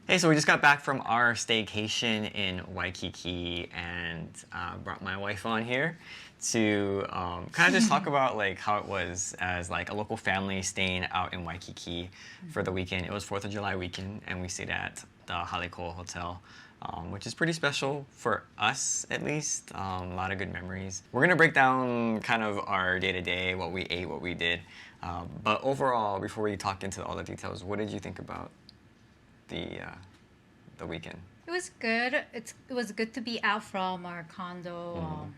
Hey, so we just got back from our staycation in Waikiki and brought my wife on here to kind of just talk about like how it was as like a local family staying out in Waikiki for the weekend. It was 4th of July weekend and we stayed at the Hale Koa Hotel, which is pretty special for us at least. A lot of good memories. We're gonna break down kind of our day-to-day, what we ate, what we did. But overall, before we talk into all the details, what did you think about the weekend? It was good. It was good to be out from our condo.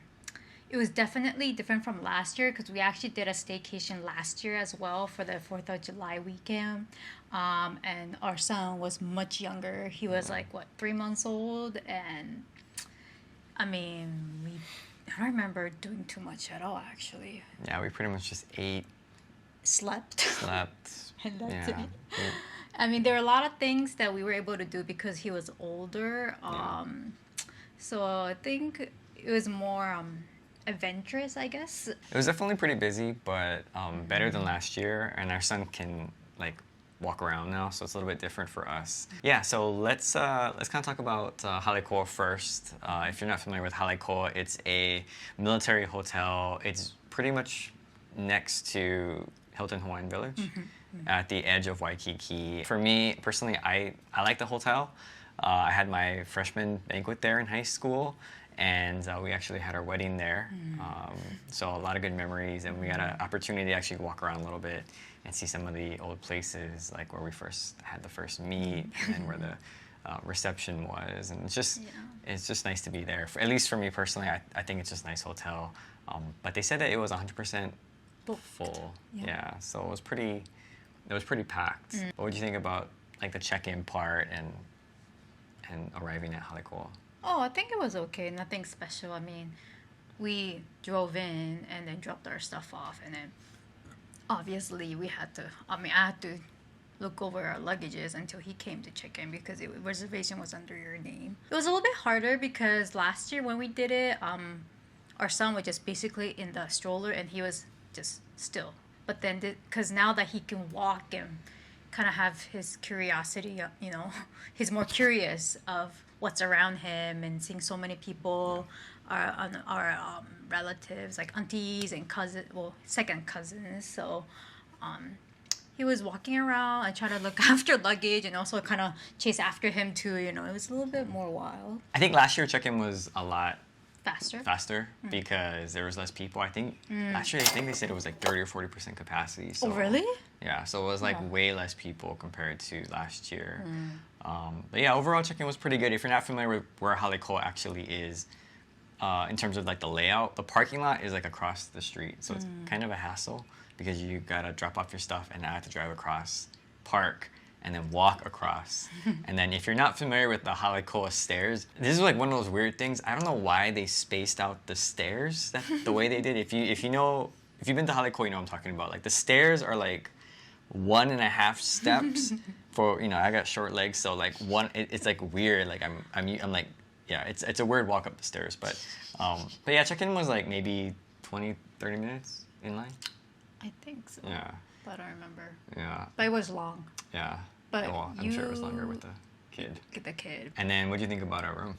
It was definitely different from last year because we actually did a staycation last year as well for the 4th of July weekend. And our son was much younger. He was like, what, 3 months old? And I mean, I don't remember doing too much at all, actually. Yeah, we pretty much just ate, Slept. And that's Yeah. it. I mean, there are a lot of things that we were able to do because he was older. So I think it was more adventurous, I guess. It was definitely pretty busy, but better than last year. And our son can like walk around now, so it's a little bit different for us. Yeah, so let's kind of talk about Hale Koa first. If you're not familiar with Hale Koa, it's a military hotel. It's pretty much next to Hilton Hawaiian Village. At the edge of Waikiki. For me, personally, I like the hotel. I had my freshman banquet there in high school, and we actually had our wedding there. So a lot of good memories, and we had an opportunity to actually walk around a little bit and see some of the old places, like where we first had the first meet, and then where the reception was. And it's just nice to be there. At least for me personally, I think it's just a nice hotel. But they said that it was 100% full. Yeah, so it was pretty packed. What would you think about like the check-in part and arriving at Hale Koa? Oh, I think it was okay. Nothing special. I mean, we drove in and then dropped our stuff off, and then obviously we had to. I mean, I had to look over our luggages until he came to check in because reservation was under your name. It was a little bit harder because last year when we did it, our son was just basically in the stroller and he was just still. But then, because now that he can walk and kind of have his curiosity, he's more curious of what's around him and seeing so many people, our relatives, like aunties and cousins, well, second cousins. So he was walking around and trying to look after luggage and also kind of chase after him too. It was a little bit more wild. I think last year check-in was a lot Faster because there was less people. I think last year they said it was like 30 or 40% capacity. So, oh, really? Yeah, so it was like way less people compared to last year. But yeah, overall check-in was pretty good. If you're not familiar with where Hale Koa actually is, in terms of like the layout, the parking lot is like across the street, so it's kind of a hassle because you gotta drop off your stuff and now have to drive across, park, and then walk across. And then if you're not familiar with the Hale Koa stairs, this is like one of those weird things. I don't know why they spaced out the stairs the way they did. If you've been to Hale Koa, you know what I'm talking about. Like the stairs are like 1.5 steps for, I got short legs, so like it's like weird. Like I'm like, yeah, it's a weird walk up the stairs. But yeah, check-in was like maybe 20, 30 minutes in line. I think so. Yeah. But I don't remember. Yeah. But it was long. Yeah. But well, I'm sure it was longer with the kid. Get the kid. And then what do you think about our room?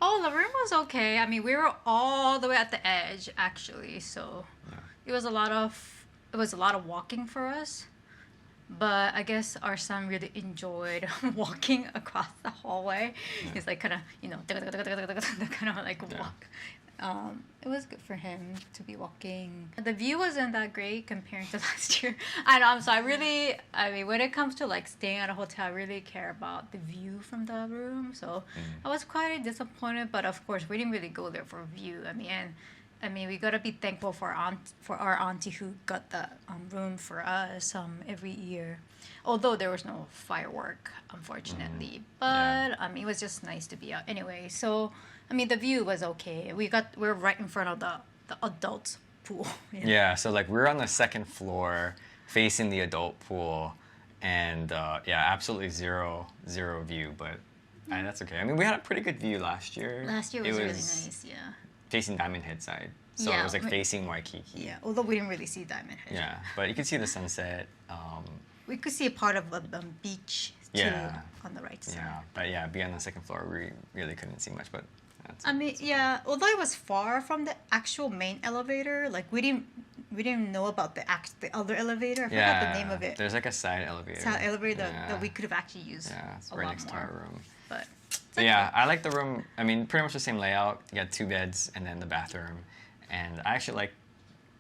Oh, the room was okay. I mean, we were all the way at the edge actually, so it was a lot of walking for us. But I guess our son really enjoyed walking across the hallway. Yeah. He's like kind of, kind of like walk. It was good for him to be walking. The view wasn't that great compared to last year. So I mean, when it comes to like staying at a hotel, I really care about the view from the room. So I was quite disappointed, but of course we didn't really go there for view. I mean, we gotta be thankful for our auntie who got the room for us every year. Although there was no firework, unfortunately. But I mean, it was just nice to be out anyway. So I mean, the view was okay. We're right in front of the adult pool. Yeah, so like we're on the second floor facing the adult pool, and absolutely zero view, but that's okay. I mean, we had a pretty good view last year. Last year was really nice, yeah. Facing Diamond Head side. So it was like facing Waikiki. Yeah, although we didn't really see Diamond Head. Yeah, but you could see the sunset. We could see a part of the beach Yeah. on the right side. Yeah, but yeah, being on the second floor, we really couldn't see much, but that's I mean, that's yeah. Although it was far from the actual main elevator, like we didn't know about the other elevator. I forgot the name of it. There's like a side elevator. Side elevator Yeah. that we could have actually used. Yeah, it's a right lot next to more. our room. But But yeah, I like the room. I mean, pretty much the same layout. You got 2 beds and then the bathroom. And I actually like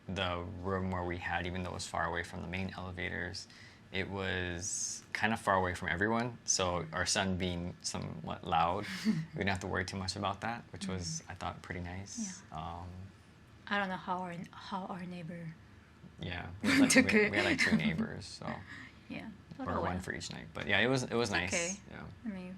the room where we had, even though it was far away from the main elevators, it was kind of far away from everyone. So our son being somewhat loud, we didn't have to worry too much about that, which was, I thought, pretty nice. I don't know how our neighbor. Yeah, Took it. we had like 2 neighbors, so Yeah. or one for each night. But yeah, it was nice. Okay. Yeah. I mean.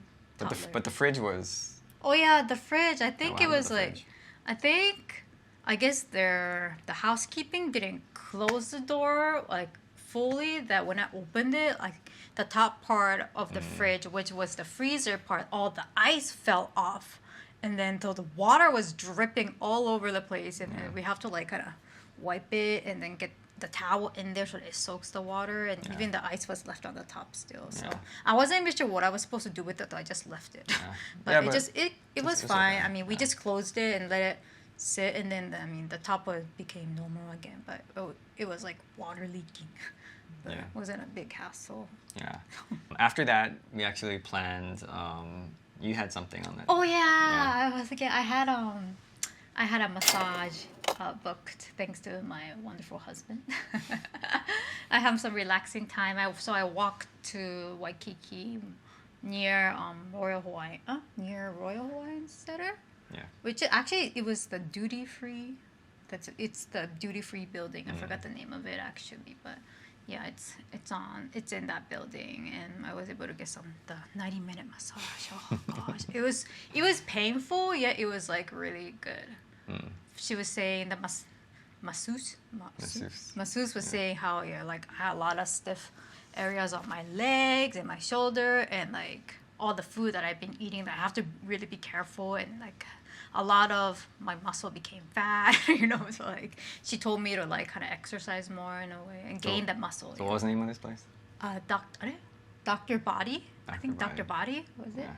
But the fridge was. Oh yeah, the fridge. I think what it happened was to the like. fridge? I guess the housekeeping didn't close the door like fully. That when I opened it, like the top part of the fridge, which was the freezer part, all the ice fell off, and then so the water was dripping all over the place, and then we have to like kind of wipe it and then get the towel in there so that it soaks the water, and even the ice was left on the top still. So Yeah. I wasn't even sure what I was supposed to do with it. So I just left it. Yeah. But Yeah, it but just it was it's fine. okay. I mean, we Yeah. just closed it and let it sit, and then the top became normal again. But it was like water leaking. But Yeah. it wasn't a big hassle. Yeah. After that, we actually planned. You had something on that. Oh yeah, Yeah. I was again. I had a massage booked thanks to my wonderful husband. I have some relaxing time. So I walked to Waikiki near near Royal Hawaiian Center. Yeah. Which actually it was the duty free. It's the duty free building. I forgot the name of it actually, but yeah, it's in that building, and I was able to get the 90-minute massage. Oh gosh, it was painful, yet it was like really good. She was saying the masseuse was saying how like I had a lot of stiff areas on my legs and my shoulder, and like all the food that I've been eating that I have to really be careful, and like a lot of my muscle became fat, so like she told me to like kind of exercise more in a way and gain that muscle. So what was the name of this place? Dr. Body. I think Body. Dr. Body was it?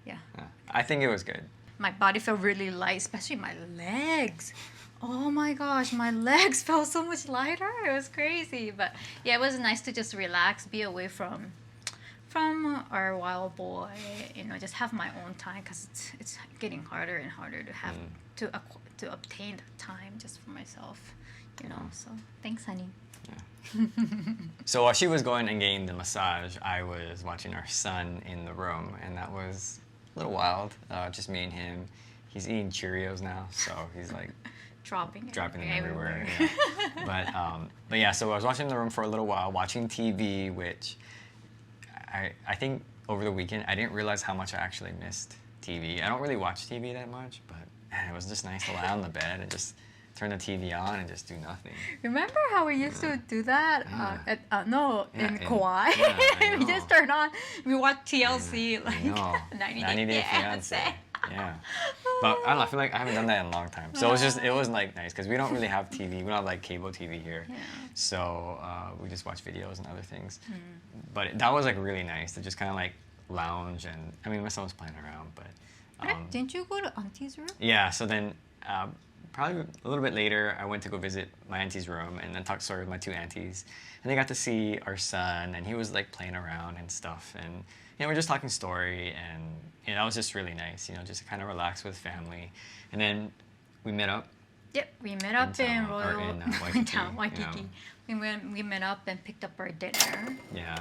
Yeah. Yeah. I think it was good. My body felt really light, especially my legs. Oh my gosh, my legs felt so much lighter. It was crazy. But yeah, it was nice to just relax, be away from our wild boy, just have my own time, because it's getting harder and harder to have to obtain the time just for myself, So thanks, honey. Yeah. So while she was going and getting the massage, I was watching our son in the room, and that was a little wild. Just me and him. He's eating Cheerios now, so he's like dropping them everywhere. Yeah. But yeah, so I was watching in the room for a little while, watching TV, which I think over the weekend I didn't realize how much I actually missed TV. I don't really watch TV that much, but man, it was just nice to lie on the bed and just turn the TV on and just do nothing. Remember how we used to do that in Kauai? Yeah, We just turn on, we watch TLC, I know. 90 Day Fiancé. Yeah. But I don't know, I feel like I haven't done that in a long time. So it was like nice, because we don't really have TV. We don't have like cable TV here. Yeah. So we just watch videos and other things. But that was like really nice to just kind of like lounge, and I mean my son was playing around, but didn't you go to Auntie's room? yeah, so then probably a little bit later, I went to go visit my auntie's room and then talk story with my 2 aunties. And they got to see our son, and he was like playing around and stuff. And we're just talking story, and that was just really nice, just to kind of relax with family. And then we met up. Yep, we met up in Waikiki. Waikiki. We met up and picked up our dinner. Yeah.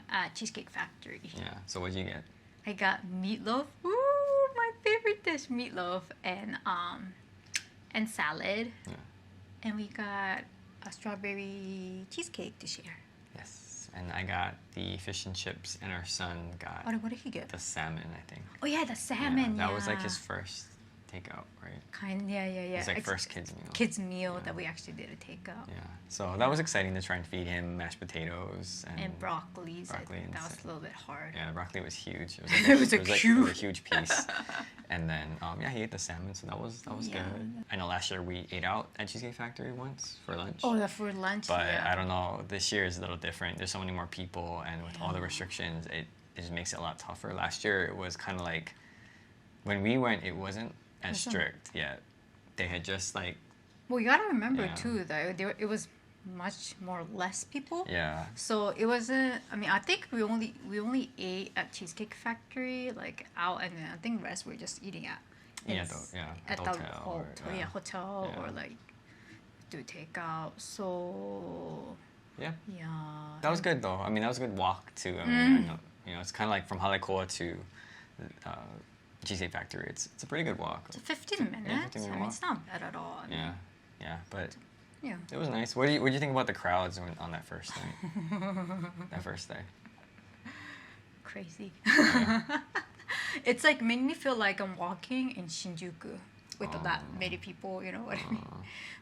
At Cheesecake Factory. Yeah. So what'd you get? I got meatloaf. Ooh, my favorite dish, meatloaf, and salad. Yeah. And we got a strawberry cheesecake to share. Yes. And I got the fish and chips, and our son got What did he get? the salmon, I think. Oh yeah, the salmon. Yeah, that was like his first takeout, right? Yeah. It's like first kids meal. Kids meal that we actually did a takeout. Yeah. So that was exciting to try and feed him mashed potatoes and broccoli. Broccoli and that was a little bit hard. Yeah, the broccoli was huge. It was a huge piece. And then he ate the salmon, so that was good. I know last year we ate out at Cheesecake Factory once for lunch. Oh, for lunch. But I don't know, this year is a little different. There's so many more people, and with all the restrictions, it just makes it a lot tougher. Last year it was kind of like when we went, it wasn't as strict yet. They had just like Well, you gotta remember Yeah. too that it was much more less people. yeah So it wasn't. I mean, I think we only ate at Cheesecake Factory, like out, and then I think rest we were just eating at at the the hotel hotel yeah. or like do takeout. So yeah. yeah, That was good though. I mean, that was a good walk too. I mean, you know, it's kind of like from Hale Koa to Cheesecake Factory. It's a pretty good walk. it's 15 minutes. 15-minute I mean, walk. it's not bad at all. I mean, Yeah, but yeah. it was nice. What do you think about the crowds on that first night? That first day. Crazy. It's like made me feel like I'm walking in Shinjuku with that many people. You know what I mean?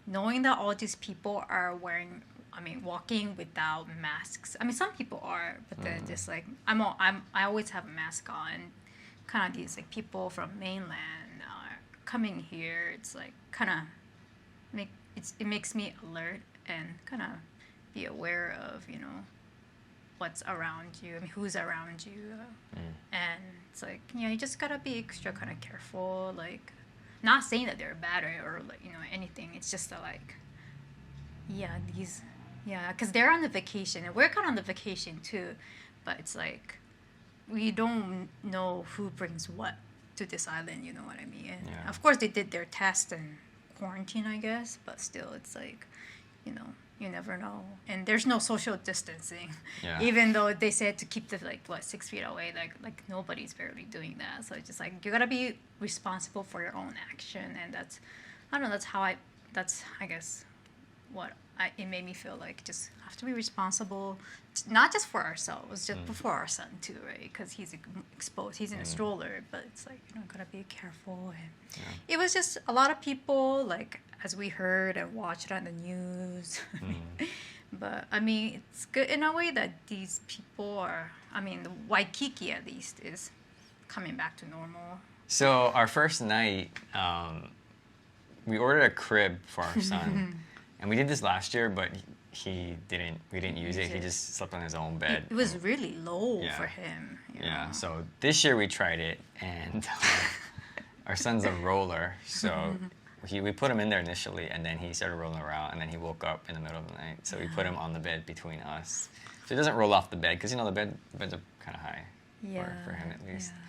Knowing that all these people are wearing, I mean, walking without masks. I mean, some people are, but then just like I always have a mask on. Kind of these like people from mainland are coming here. It's like kind of it makes me alert and kind of be aware of what's around you. I mean, who's around you, and it's like you just gotta be extra kind of careful. Like, not saying that they're bad or like anything. It's just that like, because they're on the vacation and we're kind of on the vacation too, but it's like we don't know who brings what to this island. You know what I mean? And Yeah. of course, they did their test and quarantine, I guess, but still, it's like, you never know. And there's no social distancing, Yeah. even though they said to keep the 6 feet away. Like nobody's barely doing that. So it's just like you gotta be responsible for your own action, and that's, I don't know. That's I guess what it made me feel like. Just have to be responsible, not just for ourselves, just for our son too, right? Because he's exposed. He's in a stroller, but it's like gotta be careful. And it was just a lot of people, like as we heard and watched on the news. But I mean, it's good in a way that these people are. I mean, the Waikiki at least is coming back to normal. So our first night, we ordered a crib for our son, and we did this last year, but we didn't use it. He just slept on his own bed. It was really low Yeah. for him. Yeah. So this year we tried it, and our son's a roller, so we put him in there initially, and then he started rolling around, and then he woke up in the middle of the night. So we put him on the bed between us, so he doesn't roll off the bed because the beds are kind of high for him at least. Yeah.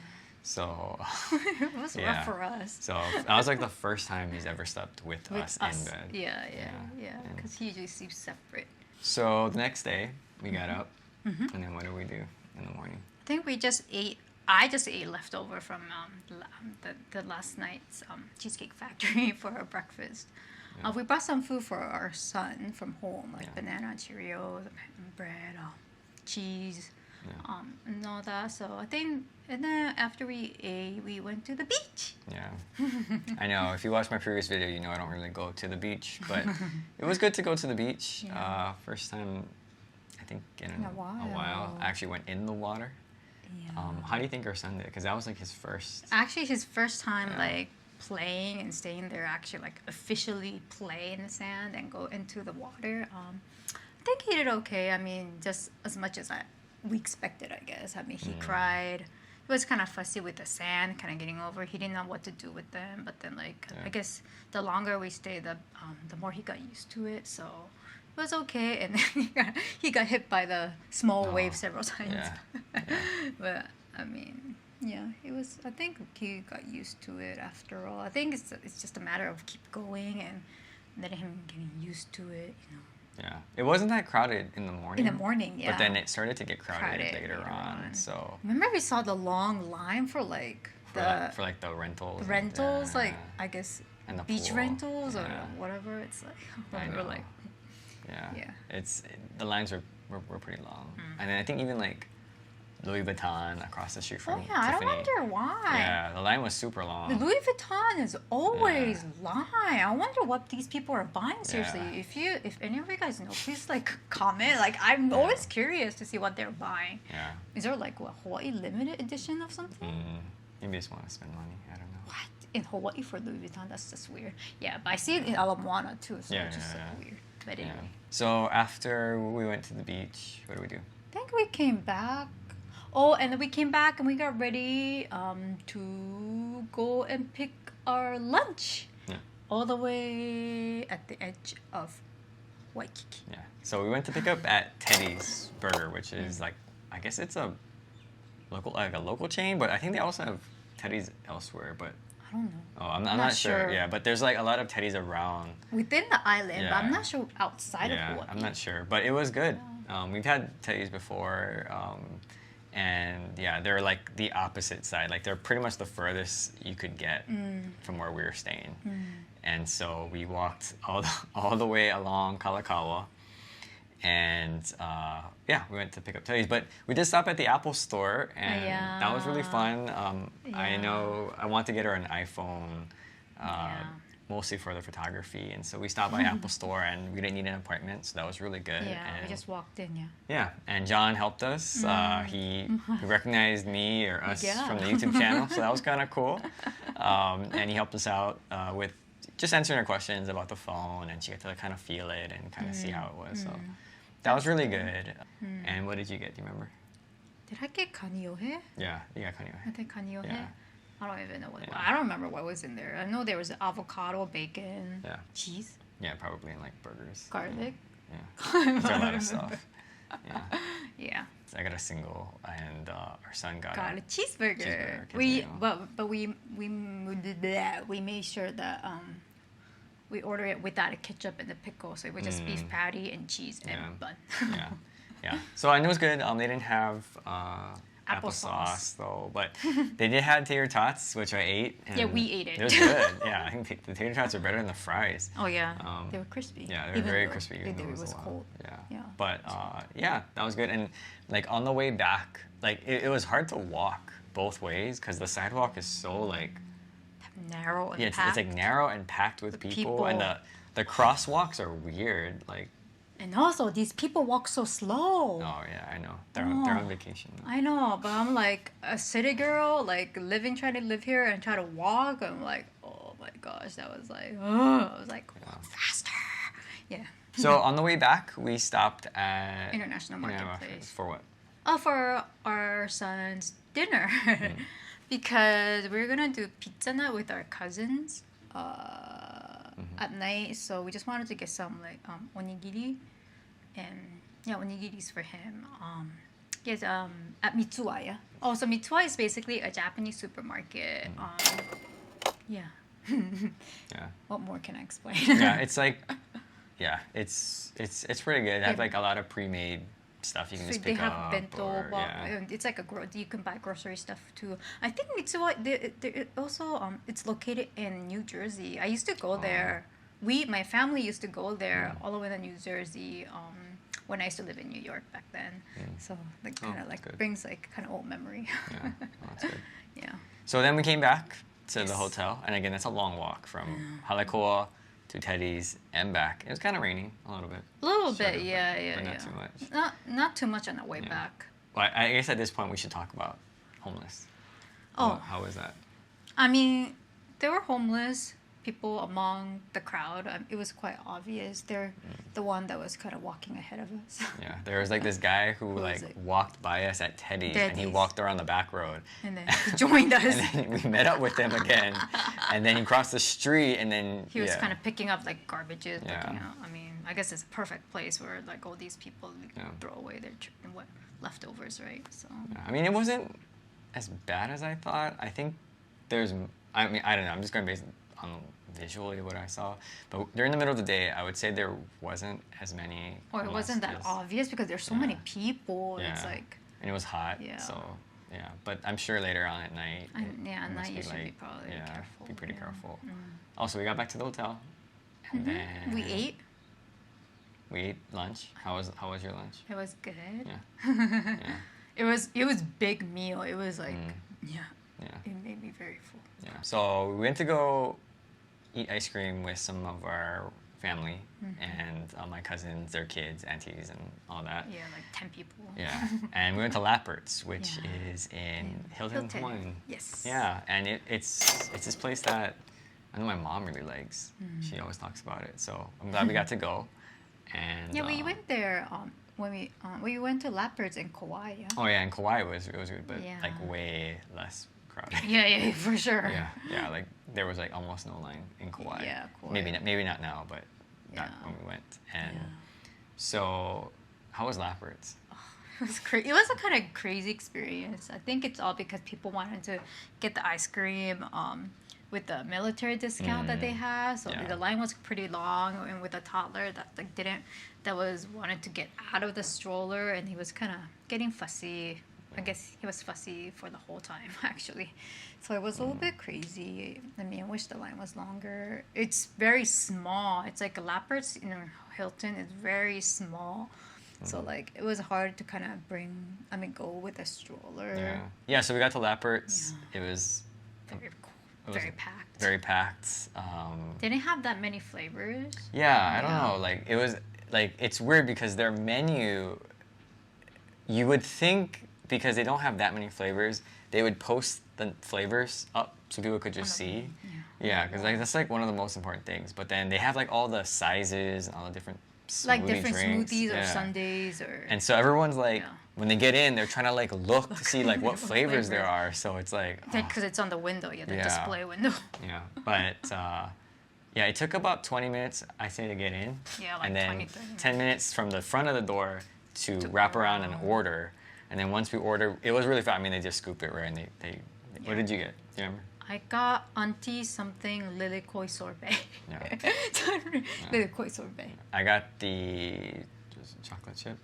So It was Yeah. rough for us. so that was like the first time he's ever slept with us in bed. Yeah. Because he usually sleeps separate. So the next day we got up, and then what did we do in the morning? I think we just ate. I just ate leftover from the last night's Cheesecake Factory for our breakfast. Yeah. We brought some food for our son from home, like Yeah. banana, Cheerios, bread, cheese, Yeah. and all that. So I think, and then after we ate, we went to the beach. Yeah, I know. If you watch my previous video, you know I don't really go to the beach, but it was good to go to the beach. Yeah. First time, I think in In a while. I actually went in the water. Yeah. How do you think our son did? Because that was like his first. Actually, his first time Yeah. like playing and staying there, actually like officially play in the sand and go into the water. I think he did okay. I mean, just as much as we expected, I guess. I mean, he cried. He was kind of fussy with the sand, kind of getting over. He didn't know what to do with them. But then, like, Yeah. I guess the longer we stayed, the more he got used to it. So it was okay. And then he got hit by the small wave several times. Yeah. But I mean, yeah, it was. I think he got used to it after all. I think it's just a matter of keep going and letting him getting used to it. Yeah, it wasn't that crowded in the morning. In the morning, yeah. But then it started to get crowded later later on. on. So Remember we saw the long line for like the for like the rentals. rentals, Yeah. like I guess And the beach pool. rentals or Yeah. whatever. It's like I we were know. like, Yeah. Yeah. The lines were pretty long, and then I think even like Louis Vuitton across the street oh from yeah, I don't Tiffany. wonder why. Yeah, the line was super long. The Louis Vuitton is always line. I wonder what these people are buying. Seriously, Yeah. if any of you guys know, please like comment. Like I'm always curious to see what they're buying. Yeah. Is there like what Hawaii limited edition of something? Maybe they just want to spend money. I don't know. What in Hawaii for Louis Vuitton? That's just weird. Yeah, but I see it in Ala Moana too, so Yeah, it's just yeah, like yeah. weird. But Yeah. anyway, So after we went to the beach, what did we do? I think we came back. Oh, and then we came back and we got ready to go and pick our lunch. Yeah. All the way at the edge of Waikiki. Yeah. So we went to pick up at Teddy's Burger, which is like, I guess it's a local chain, but I think they also have Teddy's elsewhere. But I don't know. oh, I'm not sure. Yeah, but there's like a lot of Teddy's around. Within the island, but I'm Yeah. not sure outside of Hawaii. I'm not sure, but it was good. We've had Teddy's before, and yeah, they're like the opposite side. Like they're pretty much the furthest you could get from where we were staying. And so we walked all the way along Kalakaua, and yeah, we went to pick up Teddy's. But we did stop at the Apple store, and that was really fun. I know I want to get her an iPhone. Mostly for the photography, and so we stopped by Apple Store, and we didn't need an appointment, so that was really good. Yeah, and we just walked in, yeah. yeah, and John helped us. He recognized me or us Yeah. from the YouTube channel, so that was kind of cool. And he helped us out with just answering our questions about the phone, and she got to kind of feel it and kind of see how it was. So that was really good. And what did you get? Do you remember? Did I get kaniohe? Yeah, you got kanio. I think kaniohe. Yeah. I don't even know what. Yeah. I don't remember what was in there. I know there was avocado, bacon, Yeah. cheese, Yeah, probably in like burgers. garlic. Yeah. There's a lot of stuff. Yeah. Yeah, So I got a single, and our son got got a cheeseburger. Cheeseburger, We quesadilla. but we made sure that we order it without a ketchup and the pickle, so it was just beef patty and cheese and Yeah. bun. Yeah, yeah. So I know it was good. They didn't have Applesauce. applesauce though, but they did have tater tots, which I ate. And Yeah, we ate it. It was good. Yeah, I think the tater tots are better than the fries. Oh yeah, Um, they were crispy. Yeah, they were Even very though crispy. Even though it was a lot. cold. Yeah. Yeah. But yeah, that was good. And like on the way back, like it was hard to walk both ways because the sidewalk is so like Narrow and yeah, it's packed. like narrow and packed with people, and people. the crosswalks are weird. Like And also, these people walk so slow. oh yeah, I know they're on vacation. I know, but I'm like a city girl, like trying to live here and try to walk. I'm like, oh my gosh, that was like, oh, I was like, walk faster. Yeah. So on the way back, we stopped at International Marketplace. For what? Oh, for our son's dinner. Because we're gonna do pizza night with our cousins at night. So we just wanted to get some like onigiri, and yeah, onigiris for him. Yes, at Mitsuwa, yeah. Oh, so Mitsuwa is basically a Japanese supermarket. Yeah. Yeah. What more can I explain? Yeah, it's like, yeah, it's pretty good. They have like a lot of pre-made stuff you can So just they pick have up. bento or, box. yeah. It's like you can buy grocery stuff too. I think Mitsuwa. They also it's located in New Jersey. I used to go there. My family used to go there all the way to New Jersey. When I used to live in New York back then. So like kind of that's like good. brings like kind of old memory. Yeah, well, that's good. Yeah. So then we came back to the Yes. hotel, and again, that's a long walk from Hale Koa to Teddy's and back. It was kind of raining a little bit. A little Sort bit, of, yeah. but not too much. Not too much on the way Yeah. back. Well, I guess at this point we should talk about homeless. Oh. How was that? I mean, there were homeless people among the crowd. It was quite obvious. They're the one that was kind of walking ahead of us. Yeah, there was like this guy who was like it? walked by us at Teddy's, and he Teddy's. walked around the back road. And then he joined us. And then we met up with him again, and then he crossed the street, and then He was yeah. kind of picking up like garbages, Yeah. looking out. I mean, I guess it's a perfect place where like all these people Yeah. throw away their leftovers, right? So Yeah, I mean, it wasn't as bad as I thought. I think there's. I mean, I don't know. I'm just going based on visually what I saw, but during the middle of the day, I would say there wasn't as many. or it wasn't that homeless. obvious because there's so many people. Yeah. It's like And it was hot. Yeah. So yeah, but I'm sure later on at night. at it must night you be, should be like, probably yeah, careful. be pretty yeah. careful. Also, we got back to the hotel, and then We ate. We ate lunch. How was your lunch? It was good. Yeah. Yeah. It was big meal. It was like yeah. Yeah. It made me very full. Yeah. So we went to go eat ice cream with some of our family and my cousins, their kids, aunties, and all that. Yeah, like 10 people. Yeah. And we went to Lappert's, which Yeah. is in Hilton, Hawaiian. Yes. Yeah, and it's this place that I know my mom really likes. She always talks about it. So I'm glad we got to go. And Yeah, we went there when we went to Lappert's in Kauai. Yeah. Oh yeah, in Kauai it was good, but Yeah. like way less crowded. Yeah, for sure. Yeah, like there was like almost no line in Kauai. Yeah, Kauai. Maybe not now, but not Yeah. when we went. And Yeah. so, how was Lappert's? It was It was a kind of crazy experience. I think it's all because people wanted to get the ice cream with the military discount that they have. So Yeah. the line was pretty long, and with a toddler that was wanted to get out of the stroller, and he was kind of getting fussy. I guess he was fussy for the whole time, actually. So it was a little bit crazy. I mean, I wish the line was longer. It's very small. It's like a Lappert's in Hilton is very small. So like it was hard to kind of go with a stroller. Yeah. So we got to Lappert's. It was Very cool. was Very packed. very packed. They didn't have that many flavors. Yeah, I don't know. Like it was like it's weird because their menu. You would think because they don't have that many flavors, they would post the flavors up so people could just see. Yeah, because like that's like one of the most important things. But then they have like all the sizes and all the different Different drinks. smoothies or sundaes or. And so everyone's like, Yeah. when they get in, they're trying to like look to see like what flavors there flavors. are. So it's like, Because it's on the window, the Yeah. display window. yeah. But yeah, it took about 20 minutes, I say, to get in. Yeah, like and then 20, 30 minutes. 10 minutes from the front of the door to wrap around and order. And then once we order, it was really fast. I mean, they just scoop it right, and they what did you get? Do you remember? I got auntie something lily koi sorbet. Yeah. Lily koi sorbet. I got the just chocolate chip.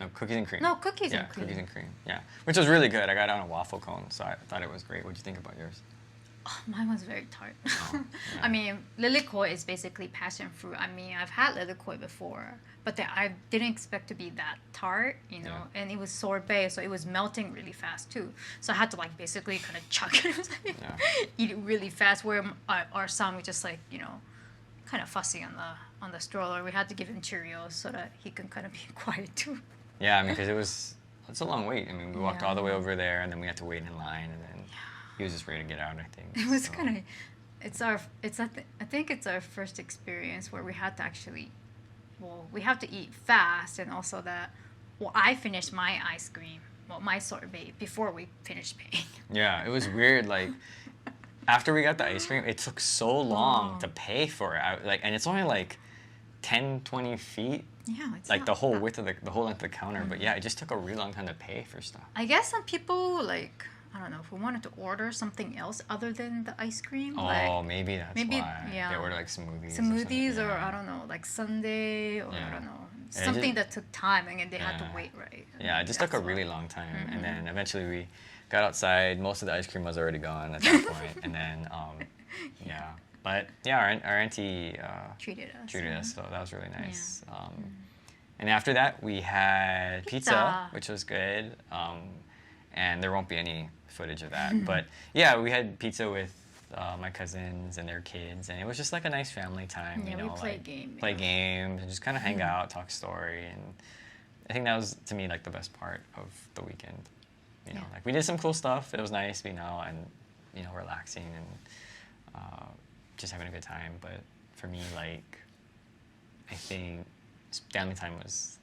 No, cookies and cream. No, cookies Yeah, and cream. cookies and cream. Yeah, which was really good. I got it on a waffle cone, so I thought it was great. What'd you think about yours? Oh, mine was very tart. Yeah. I mean, lily koi is basically passion fruit. I mean, I've had lily koi before, but I didn't expect to be that tart, Yeah. And it was sorbet, so it was melting really fast too. So I had to like basically kind of chug it, Yeah. eat it really fast. Where our son was just like kind of fussy on the stroller. We had to give him Cheerios so that he can kind of be quiet too. Yeah, I mean, because it's a long wait. I mean, we walked all the way Yeah. over there, and then we had to wait in line, and then he was just ready to get out, I think. It was so. kind of, I think it's our first experience where we had to actually, we have to eat fast, and also I finished my ice cream, my sorbet before we finished paying. Yeah, it was weird. Like, after we got the ice cream, it took so long to pay for it. And it's only like 10, 20 feet. Yeah, it's Like not the whole that- width of the whole length of the counter. But yeah, it just took a really long time to pay for stuff. I guess some people I don't know if we wanted to order something else other than the ice cream. Oh, maybe that's maybe, why. yeah. They ordered like smoothies. Smoothies or, or something. I don't know, like sundae or I Yeah. don't know, Yeah, something just- that took time and then they had to Yeah. wait, right? Yeah, it just took a That's why. really long time. And then eventually we got outside. Most of the ice cream was already gone at that point. And then, yeah. But yeah, our auntie treated us. treated yeah. us, so that was really nice. And after that, we had pizza, Pizza. which was good. And there won't be any footage of that. But yeah, we had pizza with my cousins and their kids, and it was just like a nice family time. Yeah, you know, we played like, games, play yeah. games, and just kind of hang out, talk story, and I think that was to me like the best part of the weekend. You know, Yeah. like we did some cool stuff. It was nice being out and relaxing and just having a good time. But for me, like I think family time was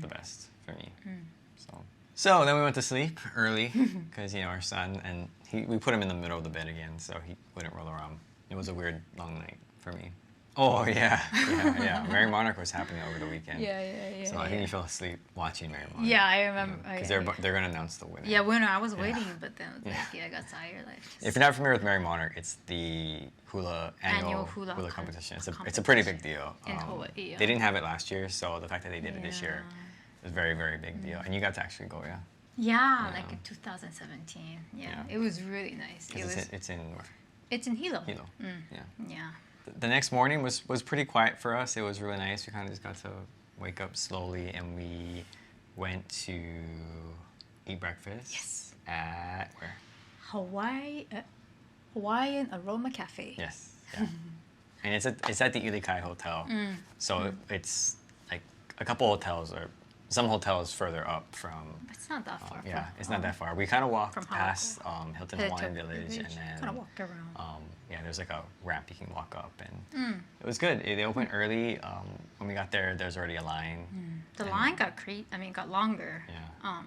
the best for me. So then we went to sleep early because our son, and we put him in the middle of the bed again so he wouldn't roll around. It was a weird long night for me. Oh yeah. Mary Monarch was happening over the weekend. Yeah. So I think you fell asleep watching Mary Monarch. Yeah, I remember. Because I- they're gonna announce the winner. Yeah, winner. I was waiting, but then I was like, I got tired. Like, just- If you're not familiar with Mary Monarch, it's the annual hula competition. It's a pretty big deal. In Hawaii, yeah. They didn't have it last year, so the fact that they did it this year Yeah. was very, very big deal. And you got to actually go, yeah? Yeah, like in 2017. Yeah, Yeah. it was really nice. 'Cause it's in It's in Hilo. Hilo. Yeah. Yeah. The next morning was pretty quiet for us. It was really nice. We kind of just got to wake up slowly, and we went to eat breakfast. Yes. At where? Hawaiian Aroma Cafe. Yes. Yeah. And it's at the Hale Koa Hotel. So it's like a couple hotels are some hotels further up from. It's not that far. Yeah, it's not that far. We kind of walked from Hale past Hilton Hawaiian Village, and then kind of walked around. yeah, there's like a ramp you can walk up, and it was good. They opened early. When we got there, there's already a line. The line got longer. Yeah.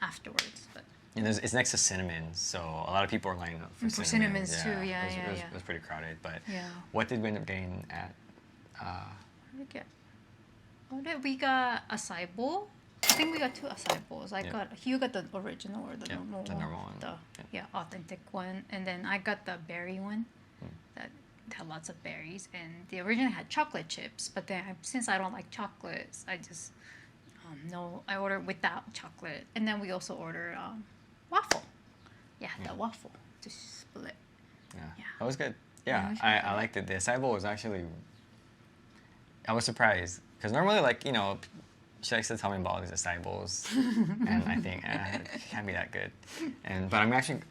Afterwards, but. And it's next to Cinnamon, so a lot of people are lining up for Cinnamons too. Yeah, it was pretty crowded, but yeah. what did we end up getting at? What did we got? Acai bowl. I think we got 2 acai bowls. Hugh got the original or the normal the normal one. Authentic one, and then I got the berry one that had lots of berries, and the original had chocolate chips. But then since I don't like chocolates, I just I ordered without chocolate, and then we also ordered waffle. Yeah, the waffle to split. Yeah, that was good. Yeah, I liked it. The acai bowl was actually. I was surprised because normally, like, you know, she likes to tell me about all these acai bowls, and I think it can't be that good. But I'm actually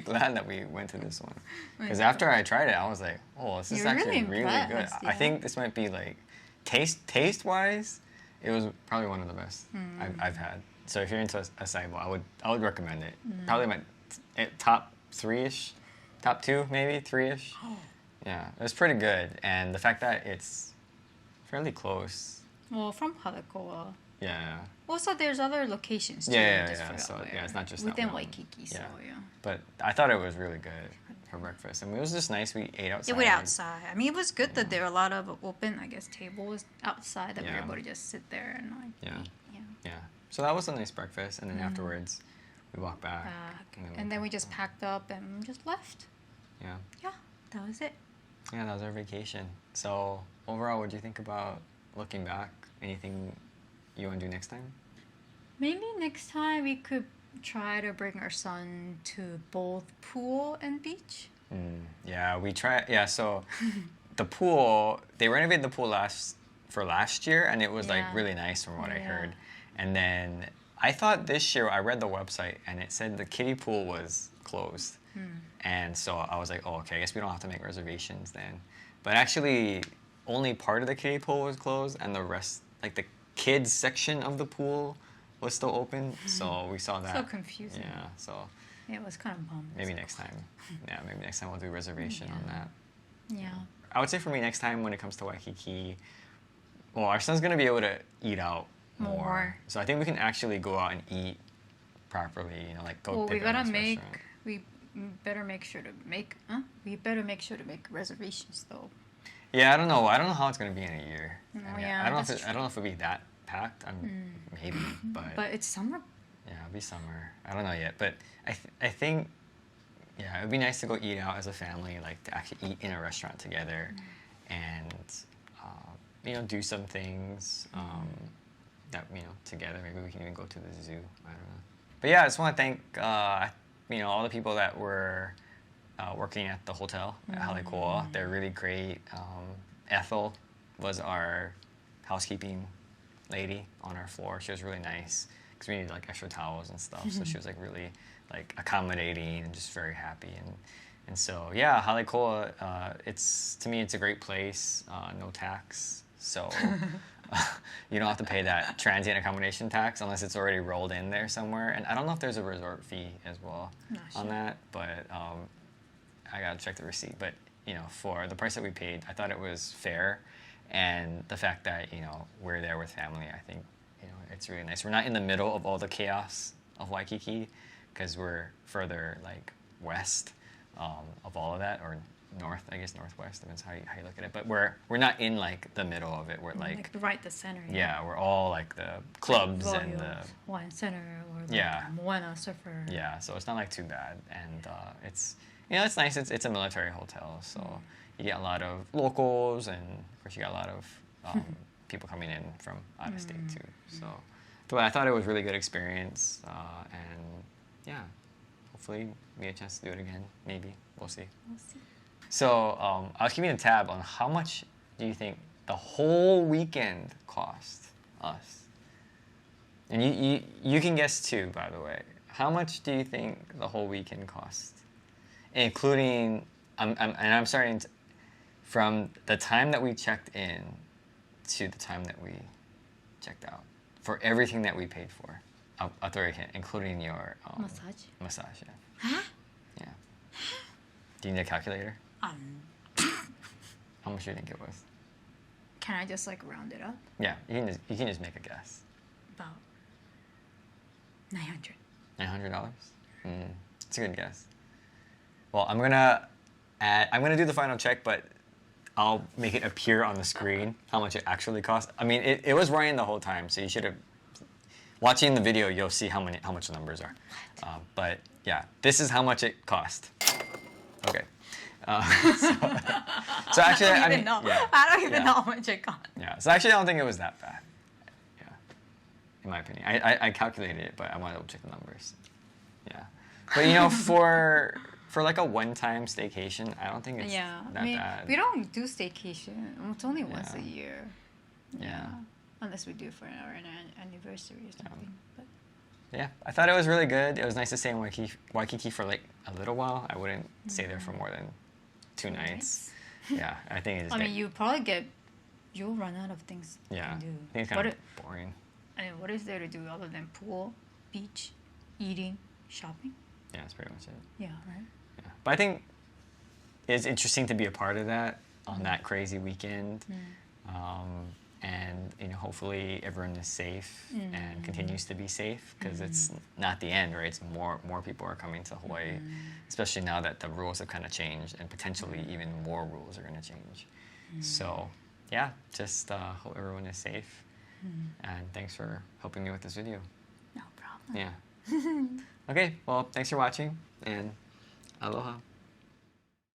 glad that we went to this one because after I tried it, I was like, oh, this is actually really good. Yeah. I think this might be like taste wise, it was probably one of the best I've had. So if you're into acai bowl, I would recommend it. Probably my top 3-ish, top 2 maybe 3-ish. Yeah, it was pretty good, and the fact that it's fairly close. Well, from Hale Koa. Yeah. Also, there's other locations too. Yeah. So it's not just within that one. Waikiki. So yeah. But I thought it was really good for breakfast, and it was just nice. We ate outside. Yeah, we ate outside. I mean, it was good that there were a lot of open, I guess, tables outside that we were able to just sit there and like eat. Yeah. So that was a nice breakfast, and then afterwards, we walked back. And then we just packed up and just left. Yeah. Yeah, that was it. Yeah, that was our vacation. So overall, what do you think about looking back? Anything you want to do next time? Maybe next time we could try to bring our son to both pool and beach. Yeah, we try. Yeah, so the pool, they renovated the pool last year, and it was like really nice from what I heard. And then I thought this year, I read the website, and it said the kiddie pool was closed. And so I was like, oh, okay, I guess we don't have to make reservations then. But actually, only part of the kiddie pool was closed, and the rest, like the kids section of the pool, was still open. So we saw that. So confusing. Yeah, so. Yeah, it was kind of bummed. Maybe next time. Yeah, maybe next time we'll do a reservation on that. Yeah. I would say for me next time when it comes to Waikiki, well, our son's gonna be able to eat out more. So I think we can actually go out and eat properly. You know, like go. Well, pick a nice restaurant. We better make sure to make. We better make sure to make reservations though. Yeah, I don't know. I don't know how it's gonna be in a year. Yeah, I don't know if it'll be that packed. Maybe, But it's summer. Yeah, it'll be summer. I don't know yet, but I think. Yeah, it'd be nice to go eat out as a family, like to actually eat in a restaurant together, and you know, do some things that together. Maybe we can even go to the zoo. I don't know. But yeah, I just want to thank all the people that were working at the hotel at Hale Koa. They're really great. Ethel was our housekeeping lady on our floor. She was really nice because we needed like extra towels and stuff. So she was like really like accommodating and just very happy. And so yeah, Hale Koa, to me it's a great place. No tax, so you don't have to pay that transient accommodation tax unless it's already rolled in there somewhere. And I don't know if there's a resort fee as well on that, but I gotta check the receipt. But for the price that we paid, I thought it was fair, and the fact that we're there with family, I think it's really nice. We're not in the middle of all the chaos of Waikiki, because we're further like west of all of that, or north, I guess northwest, depends how you look at it. But we're not in like the middle of it. We're like right the center. Yeah, we're all like the clubs and the Hawaiian Center or the Moana Surfer. Yeah, so it's not like too bad, and it's it's nice. It's a military hotel, so you get a lot of locals, and of course you got a lot of people coming in from out of state too. So, but I thought it was a really good experience, and yeah, hopefully we get a chance to do it again. Maybe we'll see. So I was keeping a tab on how much do you think the whole weekend cost us? And you can guess too, by the way. How much do you think the whole weekend cost, including? I'm starting from the time that we checked in to the time that we checked out. for everything that we paid for. I'll throw a hint, including your Massage? massage. Yeah. Huh? Yeah. Do you need a calculator? Um, How much do you think it was? can I just like round it up? Yeah, you can just make a guess. About 900. $900? It's a good guess. Well, I'm gonna do the final check, but I'll make it appear on the screen how much it actually cost. I mean, it was running the whole time, so you should have. Watching the video, you'll see how much the numbers are. But yeah, this is how much it cost. Okay. So actually, I don't even know. Yeah, I don't even yeah. know how much it cost. Yeah. So actually, I don't think it was that bad. Yeah. In my opinion, I calculated it, but I wanted to check the numbers. Yeah. But you know, for like a one-time staycation, I don't think it's that bad. We don't do staycation. It's only once a Yeah. year. Yeah. Unless we do it for our anniversary or something. But Yeah, I thought it was really good. It was nice to stay in Waikiki for like a little while. I wouldn't stay there for more than 2 nights. Yeah, I think it's. I mean, you'll run out of things Yeah, to do. I think it's kind of boring. I mean, what is there to do other than pool, beach, eating, shopping? Yeah, that's pretty much it. Yeah, right. Yeah. But I think it's interesting to be a part of that on that crazy weekend. And you know, hopefully everyone is safe and continues to be safe, because it's not the end, right? It's more people are coming to Hawaii, especially now that the rules have kind of changed, and potentially even more rules are going to change. So yeah, just hope everyone is safe, and thanks for helping me with this video. No problem. Yeah. Okay, well, thanks for watching, and aloha.